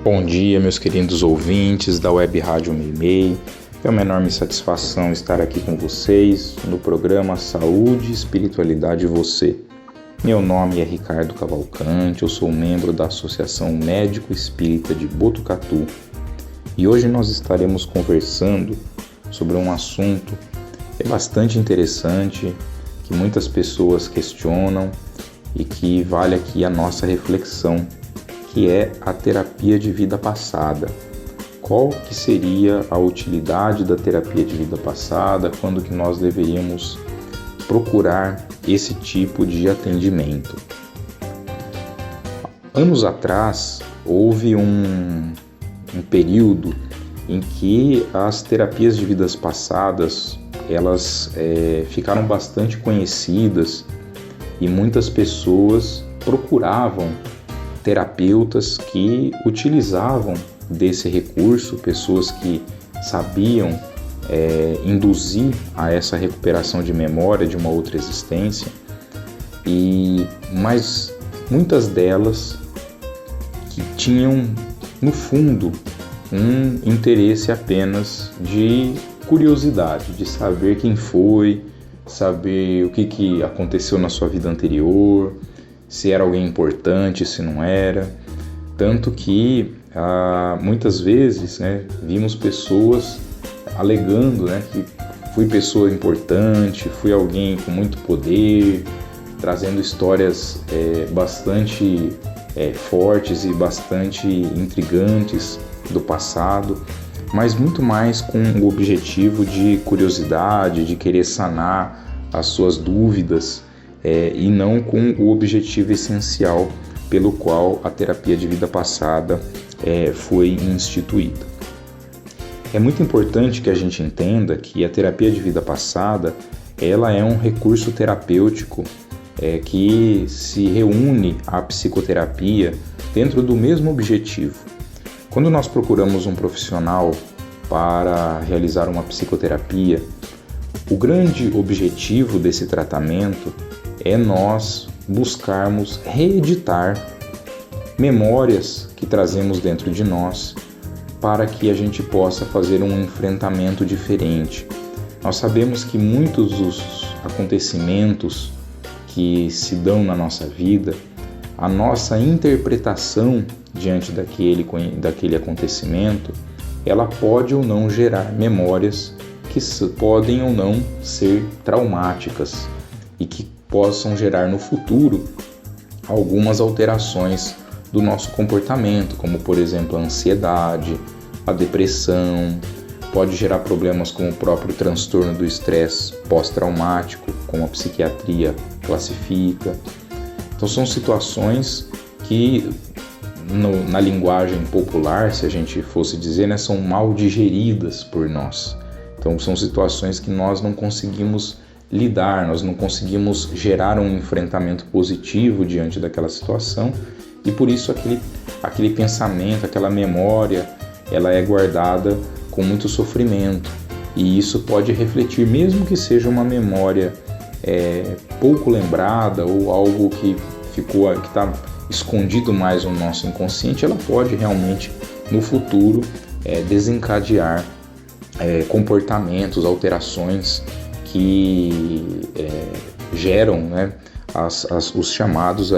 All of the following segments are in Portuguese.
Bom dia, meus queridos ouvintes da Web Rádio Meimei. É uma enorme satisfação estar aqui com vocês no programa Saúde, Espiritualidade e Você. Meu nome é Ricardo Cavalcante, eu sou membro da Associação Médico Espírita de Botucatu e hoje nós estaremos conversando sobre um assunto bastante interessante, que muitas pessoas questionam e que vale aqui a nossa reflexão, que é a terapia de vida passada. Qual que seria a utilidade da terapia de vida passada, quando que nós deveríamos procurar esse tipo de atendimento? Anos atrás, houve um período em que as terapias de vidas passadas, elas ficaram bastante conhecidas e muitas pessoas procuravam terapeutas que utilizavam desse recurso, pessoas que sabiam induzir a essa recuperação de memória de uma outra existência, mas muitas delas que tinham no fundo um interesse apenas de curiosidade, de saber quem foi, saber o que aconteceu na sua vida anterior, se era alguém importante, se não era. Tanto que muitas vezes vimos pessoas alegando que fui pessoa importante, fui alguém com muito poder, trazendo histórias bastante fortes e bastante intrigantes do passado, mas muito mais com o objetivo de curiosidade, de querer sanar as suas dúvidas, e não com o objetivo essencial pelo qual a terapia de vida passada foi instituída. É muito importante que a gente entenda que a terapia de vida passada, ela é um recurso terapêutico que se reúne à psicoterapia dentro do mesmo objetivo. Quando nós procuramos um profissional para realizar uma psicoterapia, o grande objetivo desse tratamento é nós buscarmos reeditar memórias que trazemos dentro de nós para que a gente possa fazer um enfrentamento diferente. Nós sabemos que muitos dos acontecimentos que se dão na nossa vida, a nossa interpretação diante daquele acontecimento, ela pode ou não gerar memórias que podem ou não ser traumáticas e que possam gerar no futuro algumas alterações do nosso comportamento, como por exemplo a ansiedade, a depressão, pode gerar problemas como o próprio transtorno do estresse pós-traumático, como a psiquiatria classifica. Então são situações que na linguagem popular, se a gente fosse dizer, são mal digeridas por nós. Então são situações que nós não conseguimos lidar, nós não conseguimos gerar um enfrentamento positivo diante daquela situação, e por isso aquele pensamento, aquela memória, ela é guardada com muito sofrimento, e isso pode refletir, mesmo que seja uma memória pouco lembrada ou algo que está escondido mais no nosso inconsciente, ela pode realmente no futuro desencadear comportamentos, alterações que geram os chamados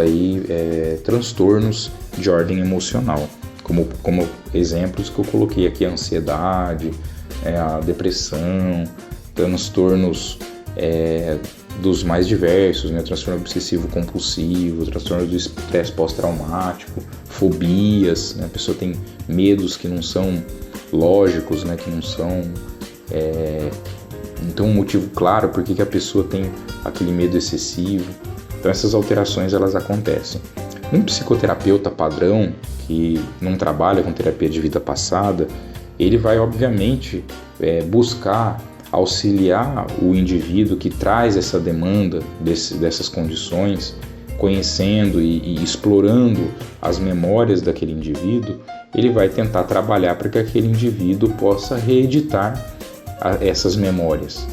transtornos de ordem emocional, como exemplos que eu coloquei aqui: a ansiedade, a depressão, transtornos dos mais diversos, transtorno obsessivo compulsivo, transtorno do estresse pós-traumático, fobias, a pessoa tem medos que não são lógicos, que não são então um motivo claro por que a pessoa tem aquele medo excessivo. Então essas alterações elas acontecem. Um psicoterapeuta padrão que não trabalha com terapia de vida passada, ele vai obviamente buscar auxiliar o indivíduo que traz essa demanda dessas condições, conhecendo e explorando as memórias daquele indivíduo. Ele vai tentar trabalhar para que aquele indivíduo possa reeditar essas memórias.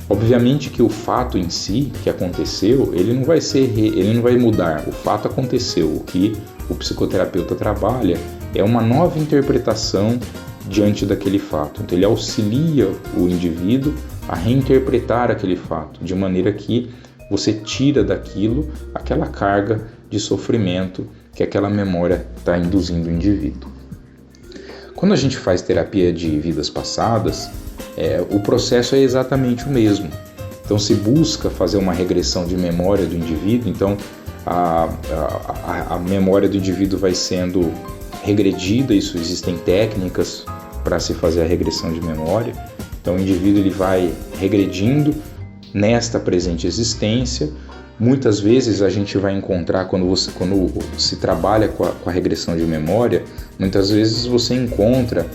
Obviamente que o fato em si que aconteceu, ele não vai mudar. O fato aconteceu. O que o psicoterapeuta trabalha é uma nova interpretação diante daquele fato. Então ele auxilia o indivíduo a reinterpretar aquele fato, de maneira que você tira daquilo aquela carga de sofrimento que aquela memória está induzindo o indivíduo. Quando a gente faz terapia de vidas passadas, o processo é exatamente o mesmo. Então se busca fazer uma regressão de memória do indivíduo, então a memória do indivíduo vai sendo regredida, isso existem técnicas para se fazer a regressão de memória. Então o indivíduo ele vai regredindo nesta presente existência. Muitas vezes a gente vai encontrar, quando se trabalha com a regressão de memória, muitas vezes você encontra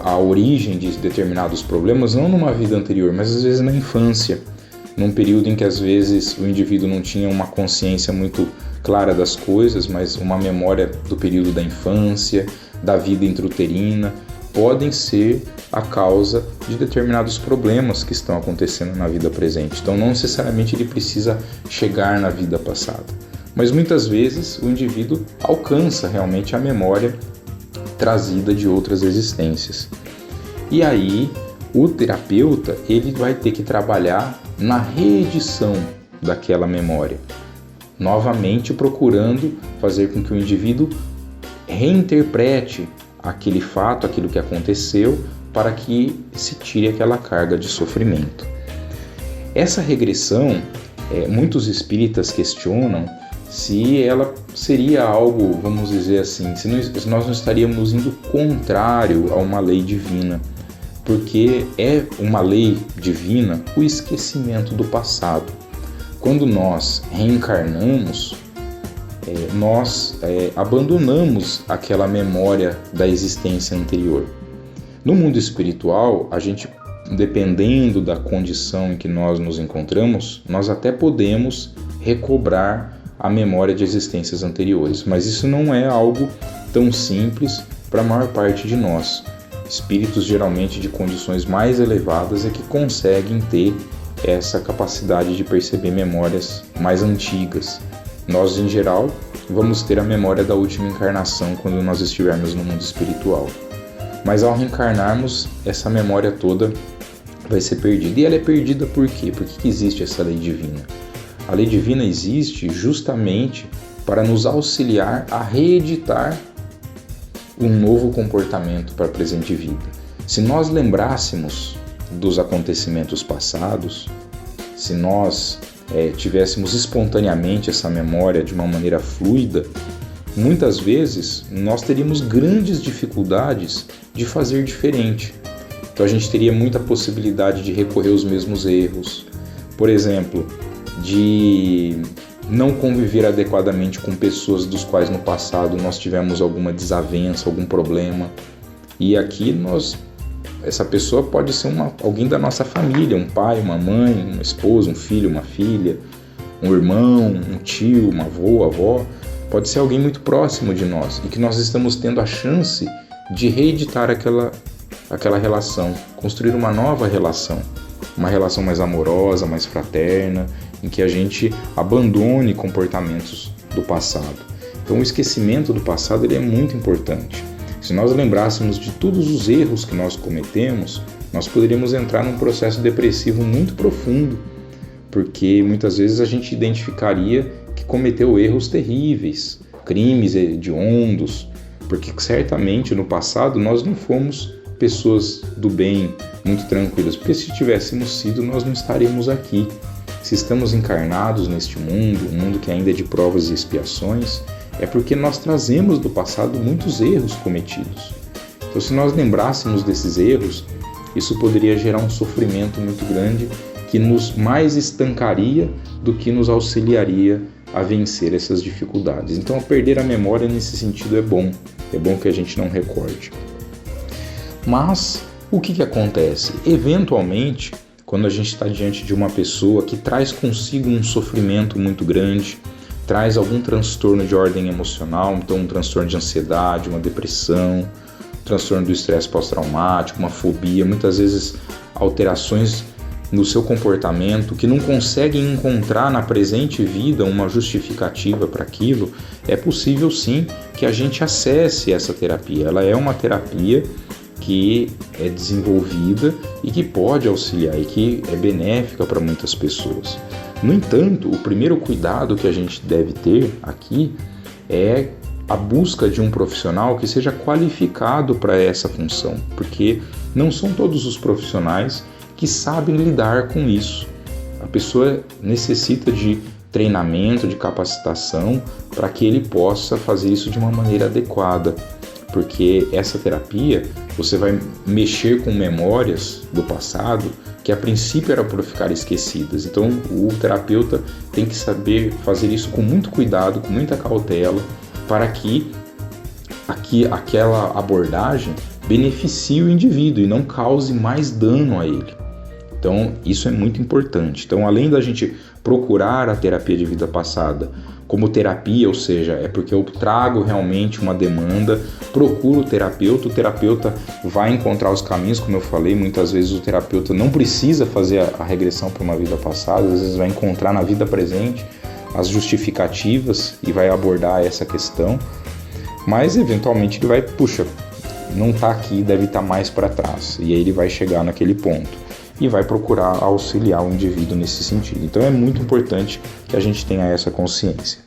a origem de determinados problemas não numa vida anterior, mas às vezes na infância, num período em que às vezes o indivíduo não tinha uma consciência muito clara das coisas, mas uma memória do período da infância, da vida intrauterina, podem ser a causa de determinados problemas que estão acontecendo na vida presente. Então não necessariamente ele precisa chegar na vida passada, mas muitas vezes o indivíduo alcança realmente a memória trazida de outras existências. E aí o terapeuta ele vai ter que trabalhar na reedição daquela memória, novamente procurando fazer com que o indivíduo reinterprete aquele fato, aquilo que aconteceu, para que se tire aquela carga de sofrimento. Essa regressão, muitos espíritas questionam se ela seria algo, vamos dizer assim, se nós não estaríamos indo contrário a uma lei divina, porque é uma lei divina o esquecimento do passado. Quando nós reencarnamos, nós abandonamos aquela memória da existência anterior. No mundo espiritual, a gente, dependendo da condição em que nós nos encontramos, nós até podemos recobrar a memória de existências anteriores, mas isso não é algo tão simples para a maior parte de nós. Espíritos geralmente de condições mais elevadas é que conseguem ter essa capacidade de perceber memórias mais antigas. Nós, em geral, vamos ter a memória da última encarnação quando nós estivermos no mundo espiritual. Mas ao reencarnarmos, essa memória toda vai ser perdida. E ela é perdida por quê? Por que existe essa lei divina? A lei divina existe justamente para nos auxiliar a reeditar um novo comportamento para a presente vida. Se nós lembrássemos dos acontecimentos passados, se nós tivéssemos espontaneamente essa memória de uma maneira fluida, muitas vezes nós teríamos grandes dificuldades de fazer diferente. Então a gente teria muita possibilidade de recorrer aos mesmos erros. Por exemplo, de não conviver adequadamente com pessoas dos quais no passado nós tivemos alguma desavença, algum problema. E aqui essa pessoa pode ser alguém da nossa família, um pai, uma mãe, uma esposa, um filho, uma filha, um irmão, um tio, uma avó, pode ser alguém muito próximo de nós e que nós estamos tendo a chance de reeditar aquela relação, construir uma nova relação, uma relação mais amorosa, mais fraterna, em que a gente abandone comportamentos do passado. Então o esquecimento do passado ele é muito importante. Se nós lembrássemos de todos os erros que nós cometemos, nós poderíamos entrar num processo depressivo muito profundo, porque muitas vezes a gente identificaria que cometeu erros terríveis, crimes hediondos, porque certamente no passado nós não fomos pessoas do bem, muito tranquilas, porque se tivéssemos sido, nós não estaríamos aqui. Se estamos encarnados neste mundo, um mundo que ainda é de provas e expiações, é porque nós trazemos do passado muitos erros cometidos. Então, se nós lembrássemos desses erros, isso poderia gerar um sofrimento muito grande que nos mais estancaria do que nos auxiliaria a vencer essas dificuldades. Então, perder a memória nesse sentido é bom que a gente não recorde. Mas o que acontece? Eventualmente, quando a gente está diante de uma pessoa que traz consigo um sofrimento muito grande, traz algum transtorno de ordem emocional, então um transtorno de ansiedade, uma depressão, transtorno do estresse pós-traumático, uma fobia, muitas vezes alterações no seu comportamento, que não conseguem encontrar na presente vida uma justificativa para aquilo, é possível sim que a gente acesse essa terapia. Ela é uma terapia que é desenvolvida e que pode auxiliar e que é benéfica para muitas pessoas. No entanto, o primeiro cuidado que a gente deve ter aqui é a busca de um profissional que seja qualificado para essa função, porque não são todos os profissionais que sabem lidar com isso. A pessoa necessita de treinamento, de capacitação para que ele possa fazer isso de uma maneira adequada, porque essa terapia você vai mexer com memórias do passado que a princípio eram para ficar esquecidas. Então o terapeuta tem que saber fazer isso com muito cuidado, com muita cautela, para que aquela abordagem beneficie o indivíduo e não cause mais dano a ele. Então, isso é muito importante. Então, além da gente procurar a terapia de vida passada como terapia, ou seja, é porque eu trago realmente uma demanda, procuro o terapeuta vai encontrar os caminhos, como eu falei, muitas vezes o terapeuta não precisa fazer a regressão para uma vida passada, às vezes vai encontrar na vida presente as justificativas e vai abordar essa questão, mas eventualmente ele vai, não está aqui, deve estar mais para trás, e aí ele vai chegar naquele ponto e vai procurar auxiliar o indivíduo nesse sentido. Então é muito importante que a gente tenha essa consciência.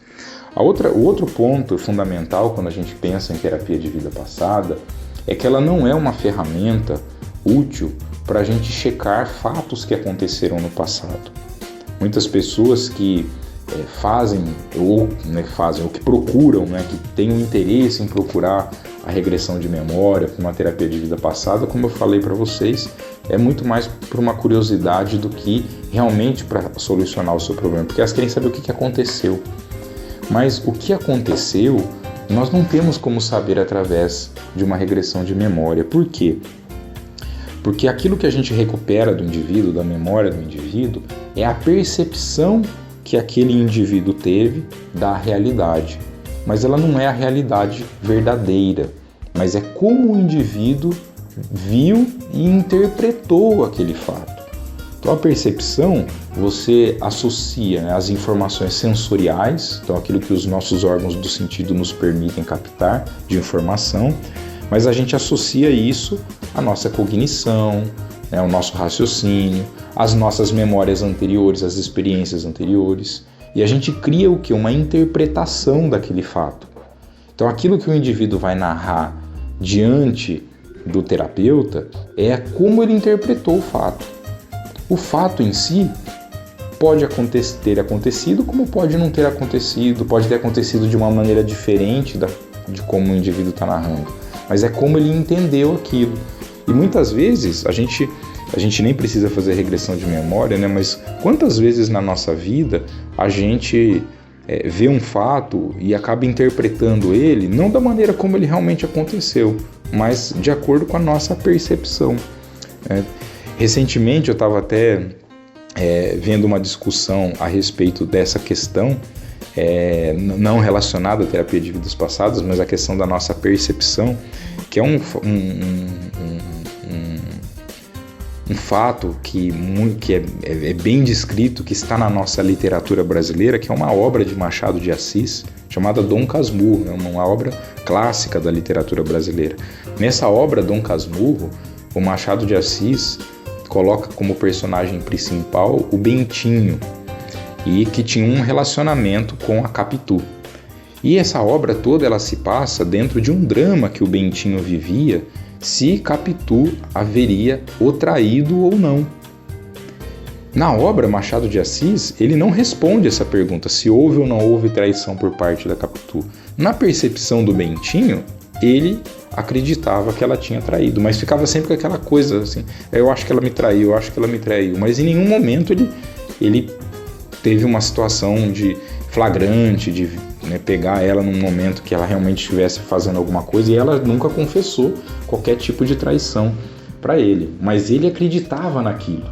O outro ponto fundamental quando a gente pensa em terapia de vida passada é que ela não é uma ferramenta útil para a gente checar fatos que aconteceram no passado. Muitas pessoas que fazem ou que procuram, que têm um interesse em procurar a regressão de memória com uma terapia de vida passada, como eu falei para vocês, é muito mais por uma curiosidade do que realmente para solucionar o seu problema, porque elas querem saber o que aconteceu. Mas o que aconteceu, nós não temos como saber através de uma regressão de memória. Por quê? Porque aquilo que a gente recupera do indivíduo, da memória do indivíduo, é a percepção que aquele indivíduo teve da realidade. Mas ela não é a realidade verdadeira, mas é como o indivíduo viu e interpretou aquele fato. Então a percepção, você associa as informações sensoriais, então aquilo que os nossos órgãos do sentido nos permitem captar de informação, mas a gente associa isso à nossa cognição, ao nosso raciocínio, às nossas memórias anteriores, às experiências anteriores, e a gente cria o quê? Uma interpretação daquele fato. Então aquilo que o indivíduo vai narrar diante do terapeuta é como ele interpretou o fato. O fato em si pode ter acontecido, como pode não ter acontecido, pode ter acontecido de uma maneira diferente de como o indivíduo está narrando, mas é como ele entendeu aquilo. E muitas vezes a gente nem precisa fazer regressão de memória, mas quantas vezes na nossa vida a gente vê um fato e acaba interpretando ele não da maneira como ele realmente aconteceu, mas de acordo com a nossa percepção. Recentemente eu estava até vendo uma discussão a respeito dessa questão, não relacionada à terapia de vidas passadas, mas a questão da nossa percepção, que é um fato que é bem descrito, que está na nossa literatura brasileira, que é uma obra de Machado de Assis, chamada Dom Casmurro, uma obra clássica da literatura brasileira. Nessa obra, Dom Casmurro, o Machado de Assis coloca como personagem principal o Bentinho, e que tinha um relacionamento com a Capitu. E essa obra toda ela se passa dentro de um drama que o Bentinho vivia, se Capitu haveria o traído ou não. Na obra, Machado de Assis, ele não responde essa pergunta, se houve ou não houve traição por parte da Capitu. Na percepção do Bentinho, ele acreditava que ela tinha traído, mas ficava sempre com aquela coisa assim, eu acho que ela me traiu, mas em nenhum momento ele teve uma situação de flagrante, de pegar ela num momento que ela realmente estivesse fazendo alguma coisa, e ela nunca confessou qualquer tipo de traição para ele, mas ele acreditava naquilo.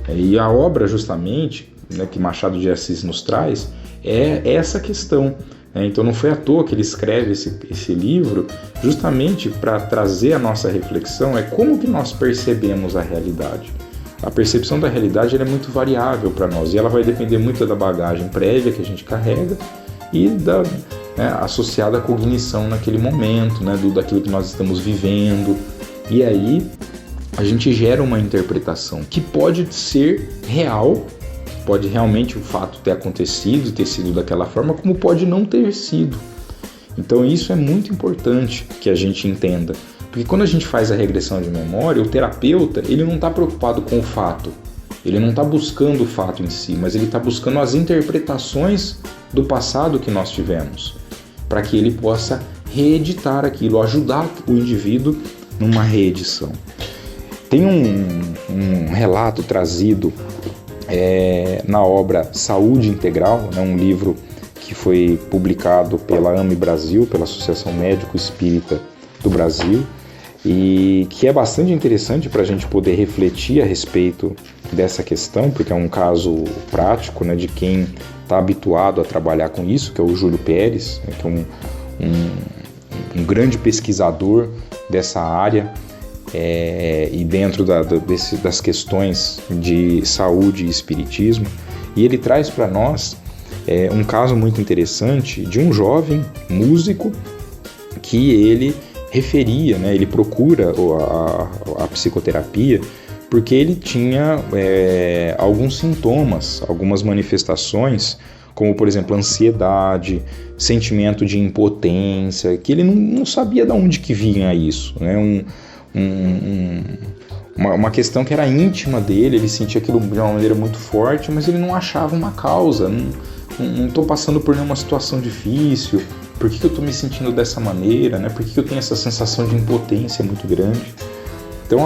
E a obra justamente, que Machado de Assis nos traz, é essa questão. Então não foi à toa que ele escreve esse livro justamente para trazer a nossa reflexão, como que nós percebemos a realidade. A percepção da realidade ela é muito variável para nós e ela vai depender muito da bagagem prévia que a gente carrega e associada à cognição naquele momento, daquilo que nós estamos vivendo. E aí a gente gera uma interpretação que pode ser real, pode realmente o fato ter acontecido, ter sido daquela forma, como pode não ter sido. Então isso é muito importante que a gente entenda. Porque quando a gente faz a regressão de memória, o terapeuta ele não está preocupado com o fato, ele não está buscando o fato em si, mas ele está buscando as interpretações do passado que nós tivemos, para que ele possa reeditar aquilo, ajudar o indivíduo numa reedição. Tem um relato trazido na obra Saúde Integral, um livro que foi publicado pela AME Brasil, pela Associação Médico Espírita do Brasil, e que é bastante interessante para a gente poder refletir a respeito dessa questão, porque é um caso prático de quem está habituado a trabalhar com isso, que é o Júlio Pérez, que é um grande pesquisador dessa área, e dentro das questões de saúde e espiritismo, e ele traz para nós um caso muito interessante de um jovem músico que ele referia, ele procura a psicoterapia porque ele tinha alguns sintomas, algumas manifestações, como por exemplo ansiedade, sentimento de impotência, que ele não sabia de onde que vinha isso, uma questão que era íntima dele, ele sentia aquilo de uma maneira muito forte, mas ele não achava uma causa, não estou passando por nenhuma situação difícil, por que eu estou me sentindo dessa maneira, por que eu tenho essa sensação de impotência muito grande? Então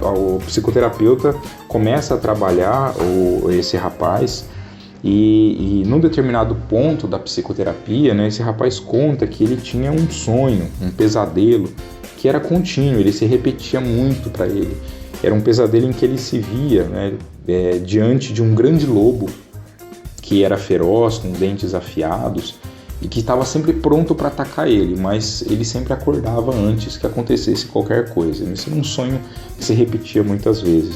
o psicoterapeuta começa a trabalhar esse rapaz e num determinado ponto da psicoterapia, esse rapaz conta que ele tinha um sonho, um pesadelo, que era contínuo, ele se repetia muito para ele. Era um pesadelo em que ele se via diante de um grande lobo que era feroz, com dentes afiados, e que estava sempre pronto para atacar ele, mas ele sempre acordava antes que acontecesse qualquer coisa. Esse era um sonho que se repetia muitas vezes.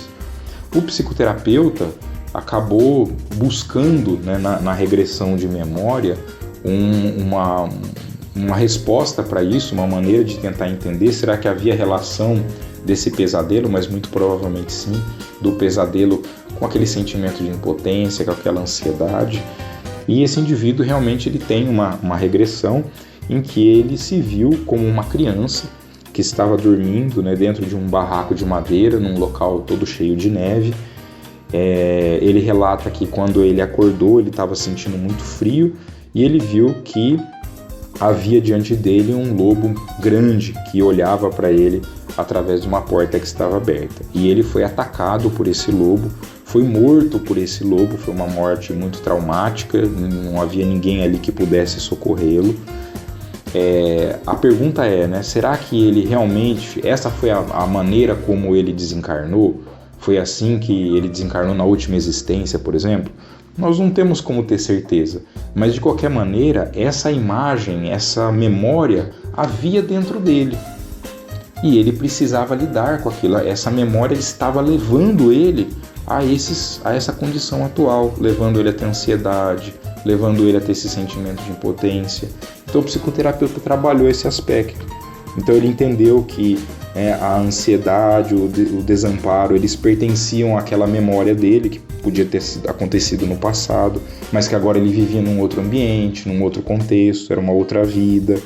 O psicoterapeuta acabou buscando, na regressão de memória, uma resposta para isso, uma maneira de tentar entender, será que havia relação desse pesadelo, mas muito provavelmente sim, do pesadelo com aquele sentimento de impotência, com aquela ansiedade. E esse indivíduo realmente ele tem uma regressão em que ele se viu como uma criança que estava dormindo dentro de um barraco de madeira, num local todo cheio de neve. Ele relata que quando ele acordou, ele estava sentindo muito frio e ele viu que havia diante dele um lobo grande que olhava para ele através de uma porta que estava aberta. E ele foi atacado por esse lobo, foi morto por esse lobo, foi uma morte muito traumática, não havia ninguém ali que pudesse socorrê-lo. A pergunta é, será que ele realmente, essa foi a maneira como ele desencarnou? Foi assim que ele desencarnou na última existência, por exemplo? Nós não temos como ter certeza, mas de qualquer maneira, essa imagem, essa memória havia dentro dele. E ele precisava lidar com aquilo, essa memória estava levando ele a essa condição atual, levando ele a ter ansiedade, levando ele a ter esse sentimento de impotência. Então o psicoterapeuta trabalhou esse aspecto. Então ele entendeu que a ansiedade, o desamparo, eles pertenciam àquela memória dele, que podia ter acontecido no passado, mas que agora ele vivia num outro ambiente, num outro contexto, era uma outra vida.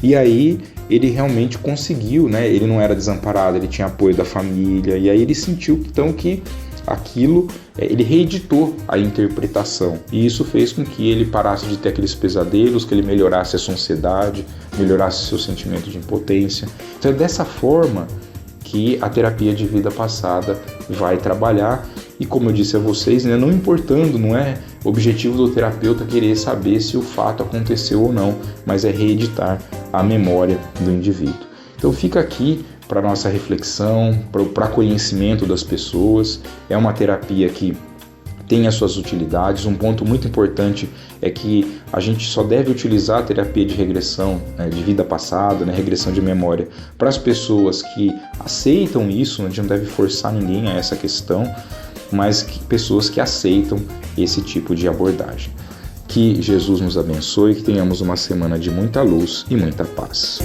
E aí ele realmente conseguiu, ele não era desamparado, ele tinha apoio da família, e aí ele sentiu então que aquilo, ele reeditou a interpretação, e isso fez com que ele parasse de ter aqueles pesadelos, que ele melhorasse a sua ansiedade, melhorasse seu sentimento de impotência. Então é dessa forma que a terapia de vida passada vai trabalhar, e como eu disse a vocês, não importando, não é objetivo do terapeuta querer saber se o fato aconteceu ou não, mas é reeditar a memória do indivíduo. Então fica aqui para nossa reflexão, para conhecimento das pessoas. É uma terapia que tem as suas utilidades. Um ponto muito importante é que a gente só deve utilizar a terapia de regressão, né, de vida passada, né, regressão de memória, para as pessoas que aceitam isso. A gente não deve forçar ninguém a essa questão, mas pessoas que aceitam esse tipo de abordagem. Que Jesus nos abençoe e que tenhamos uma semana de muita luz e muita paz.